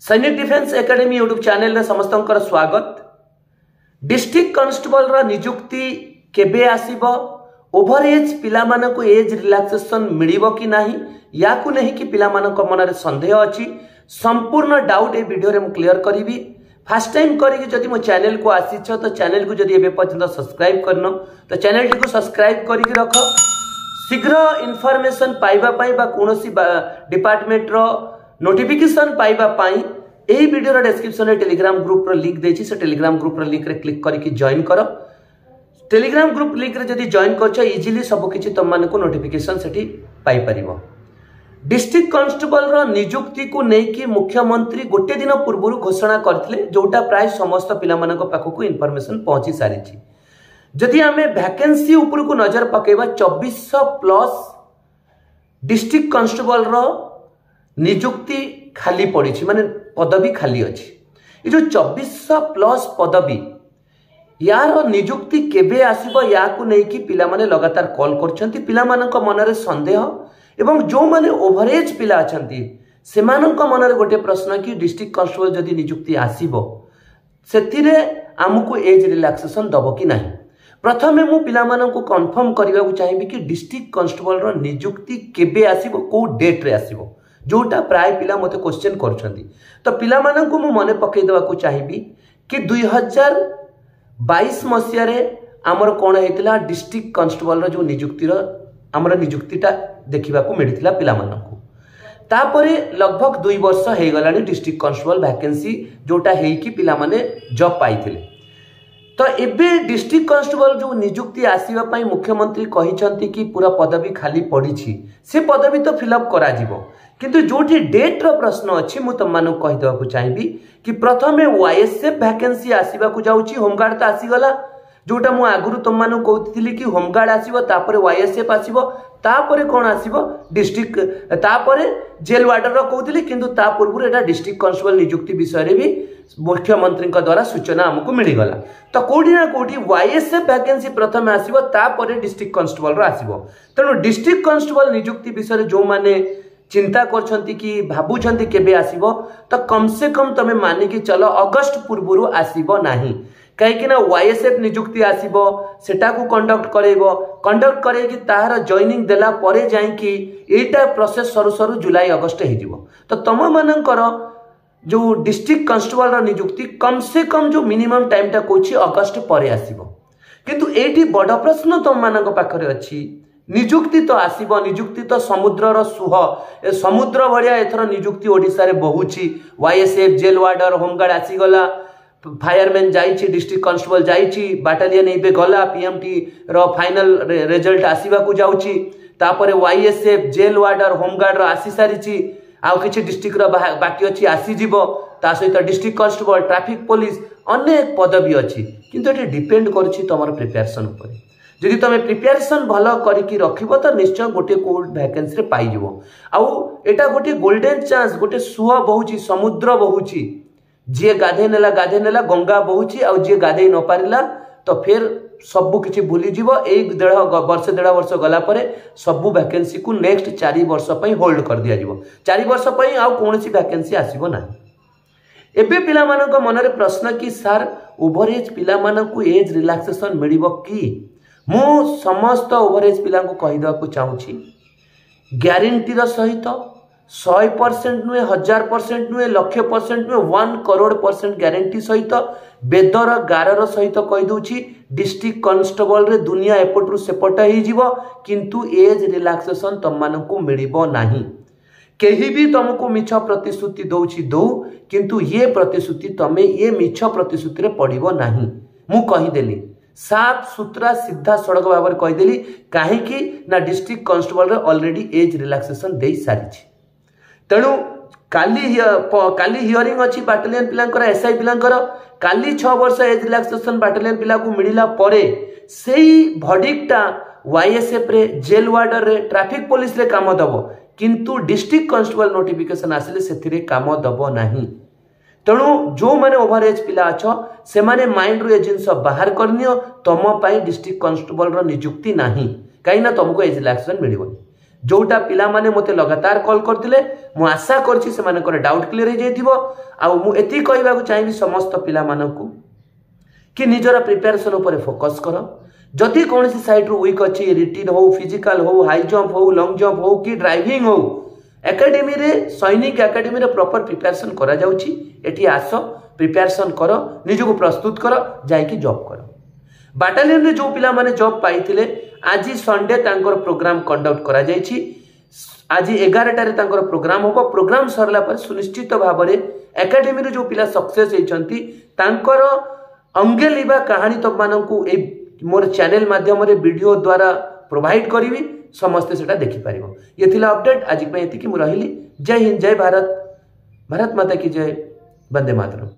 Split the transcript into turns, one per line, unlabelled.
सैनिक defence academy YouTube channel रे समस्त स्वागत। डिस्ट्रिक्ट कांस्टेबल रा नियुक्ति केबे आसीबो, ओभर एज पिला मानको एज रिलैक्सेशन मिलिबो कि नाही, याकू नहीं कि पिला मानको मनरे संदेह अछि। संपूर्ण डाउट ए वीडियो रे मु क्लियर करिवि। फर्स्ट टाइम करी जदि मो चैनल को आसीछ तो चैनल को जदि एबे पर्यंत सब्सक्राइब करनो तो चैनल को सब्सक्राइब करी रख। शीघ्र इनफॉरमेशन पाइबा पाई बा कोनोसी डिपार्टमेंट रो नोटिफिकेशन पाइबा पाई एही वीडियो रो डिस्क्रिप्शन रे टेलीग्राम ग्रुप रो लिंक देछि। से टेलीग्राम ग्रुप रो लिंक रे क्लिक करके जॉइन करो। टेलीग्राम ग्रुप लिंक रे जदि जॉइन करछ इजीली सब किछि तुम माने को नोटिफिकेशन सेठी पाई परिबो। डिस्ट्रिक्ट कांस्टेबल रो नियुक्ति को नेकी मुख्यमंत्री गोटे दिन पूर्व घोषणा करथिले, जोटा प्राय समस्त पिला मानक पाखकु इनफॉरमेशन पहुंची सारिछि। जदि आमे वैकेंसी ऊपर को नजर पकेबा 2400 प्लस डिस्ट्रिक्ट कांस्टेबल रो नियुक्ति खाली पड़ी, माने पदवी खाली अछि। ये जो 2400 प्लस पदवी यार नियुक्ति केबे आसीबो याकू नै कि पिला माने लगातार कॉल करछंती। पिला मानक मनरे संदेह एवं जो माने ओवरेज पिला अछंती सेमानक मनरे गोटे प्रश्न कि डिस्ट्रिक्ट कांस्टेबल जदि नियुक्ति आसीबो सेतिरे हमकु एज रिलैक्सेशन दबो कि नाही। प्रथमे मु पिला मानकु कंफर्म करबा को चाहिबी कि डिस्ट्रिक्ट कांस्टेबल रो नियुक्ति केबे आसीबो, को डेट रे आसीबो, जोटा प्राय पिला मते क्वेश्चन करछंती। तो पिला मानकु मु मने पकई देबा को चाहिबी कि 2022 मसिया रे हमर कोन हेतिला डिस्ट्रिक्ट कांस्टेबल रो जो नियुक्ति रो हमर नियुक्तिटा देखिबा को मिलिथिला पिला मानकु। तापरे लगभग 2 वर्ष हे गलानी डिस्ट्रिक्ट कांस्टेबल वैकेंसी जोटा हेई कि पिला माने जॉब पाइथिले। तो एबे डिस्ट्रिक्ट कांस्टेबल जो नियुक्ति आसीबा पई मुख्यमंत्री कहिसंती कि पूरा पदवी खाली पड़ी छी, से पदवी तो फिलअप करा जिवो। किंतु जोठी डेट रो प्रश्न अछि मु तुम मानक कहि देबा को चाहिबी कि प्रथमे वाईएसएफ वैकेंसी आसीबा को जाउची। होमगार्ड तो आसी गला, जोटा मु आगुरु तुम मानक कहतिली कि होमगार्ड आसीबो, तापरे वाईएसएफ आसीबो, तापरे कोन आसीबो डिस्ट्रिक्ट, तापरे जेल वार्डर रो कहतिली। किंतु ता पूर्व एटा डिस्ट्रिक्ट कांस्टेबल नियुक्ति विषय रे भी मुख्यमंत्री द्वारा सूचना हमको मिल गला। तो कोठी ना कोठी वाईएसएफ वैकेंसी प्रथम आसीबो, तापरे डिस्ट्रिक्ट कांस्टेबल रो आसीबो। तेनो डिस्ट्रिक्ट कांस्टेबल नियुक्ति विषय जो माने चिंता करछंती कि भाबुछंती केबे आसीबो, तो कम से कम तमे मानि कि चलो अगस्त पूर्वरु आसीबो नाही। कहीं ना वाईएसएफ नियुक्ति आसीबो, सेटा को कंडक्ट करे कि ताहार जॉइनिंग देला परे जाई कि एटा प्रोसेस सरू सरू जुलाई अगस्त हे जिवो। तो तम मानकर जो डिस्ट्रिक्ट कांस्टेबल रा नियुक्ति कम से कम जो मिनिमम टाइम टा कोछि अगस्त परे आसीबो। किंतु एठी बड़ प्रश्न तम मानक पाखरे अछि, नियुक्ति तो आसीबो, नियुक्ति तो समुद्र रो सुह, ए समुद्र भलिया एथर नियुक्ति ओडिसा रे बहुछि। वाईएसएफ, जेल वार्डर, होमगार्ड आसी गला, फायरमैन जाइछि, डिस्ट्रिक्ट कांस्टेबल जाइछि, बाटालियन एबे गला, पीएमटी रो फाइनल रिजल्ट आसीबा को जाउछि। तापरे वाईएसएफ, जेल वार्डर, होमगार्ड रो आसी सारिछि, आउ किछि डिस्ट्रिक्ट रो बाकी अछि आसी जिवो। ता सहित डिस्ट्रिक्ट कांस्टेबल, ट्रैफिक पुलिस अनेक पदवी अछि। किंतु एटी डिपेंड करछि तमर प्रिपरेशन ऊपर। जदि तमे प्रिपरेशन भलो करिकि रखिबो तो निश्चय गोटे कोड वैकेंसी रे पाई जिवो। आउ एटा गोटे गोल्डन चांस, गोटे सुह बहुछि, समुद्र बहुछि। जे गाधे नेला गंगा बहुछि, आउ जे गाधे न पारिला तो फिर सबु किछि भूली जिवो। 1.5 वर्ष गला परे सबु वैकेंसी को नेक्स्ट 4 वर्ष पई होल्ड कर दिया जिवो। 4 वर्ष पई आउ कोनोसी वैकेंसी आसीबो ना। एबे पिला मानक मनरे प्रश्न कि सर ओवरेज पिला मानकु एज रिलैक्सेशन मिलिबो कि? मु समस्त ओवरेज पिला को कहि देबा को चाहूछि, ग्यारंटी रो सहित 100% नुए, 1000% नुए, 100% नुए, 1 करोड़% ग्यारंटी सहित बेदर गारर सहित कहि दउछि डिस्ट्रिक्ट कांस्टेबल रे दुनिया एपटरु सेपट हे जिवो। किंतु एज रिलैक्सेशन तम मानकु मिलिबो नाही। केही भी तुमको मिछ प्रतिश्रुति दउछि दउ, किंतु ये प्रतिश्रुति तमे ये मिछ प्रतिश्रुति रे पड़िबो नाही। मु कहि देली साफ सुतरा सीधा सड़क भाव में कहीदेली, कहीं ना district constable already age relaxation दे सारी। तेणु काली हियरिंग अच्छी बाटालियन पिलांकर, एसआई पिलांकर काली 6 वर्ष एज रिलैक्सेशन बाटालियन पिला को मिलिला परे सेही भर्डिक्टटा वाईएसएफ रे, जेल वार्डर रे, ट्रैफिक पुलिस रे काम दबो। किंतु डिस्ट्रिक्ट कांस्टेबल नोटिफिकेशन आसिले सेथिरे काम दबो नाही। तेणु जो माने ओवरेज पिला अछ से माने माइंड रो ए जिंस बाहर करनियो। तम पाई डिस्ट्रिक्ट कांस्टेबल रो नियुक्ति नाही, कहीं ना तुमको एज रिलैक्सेशन मिलिबो। जोटा पिला माने मते लगातार कॉल करथिले मु आशा करछि से मानकर डाउट क्लियर हो जाइथिबो आ मु एति कहबा को चाहिबी समस्त पिला मानकू कि निजरा प्रिपरेशन ऊपर फोकस कर जदि कौन सी साइड रू वीक अच्छी रिटिन हो फिजिकल हो हाई जंप हो लॉन्ग जंप हो कि ड्राइविंग हो एकेडमी रे सैनिक एकेडमी रे प्रॉपर प्रिपरेशन करा जाउची एठी आस प्रिपरेशन कर निजको प्रस्तुत कर जाय कि जॉब कर बाटालियन रे जो पिला माने जॉब पाइथिले आज संडे तांकर प्रोग्राम कंडक्ट करा जायछि आज 11 टारे तांकर प्रोग्राम होबो प्रोग्राम सरला पर सुनिश्चित भाव में एकेडमी रे जो पिला सक्सेस होइछंती तांकर अंगे लिबा कहानी तो मानकू ए मोर चैनल माध्यम रे वीडियो द्वारा प्रोवाइड करिवि समस्त सेटा देखि पारिबो ये थिला अपडेट आज पे एति कि मु रहिली जय हिंद जय भारत भारत माता की जय वंदे मातरम।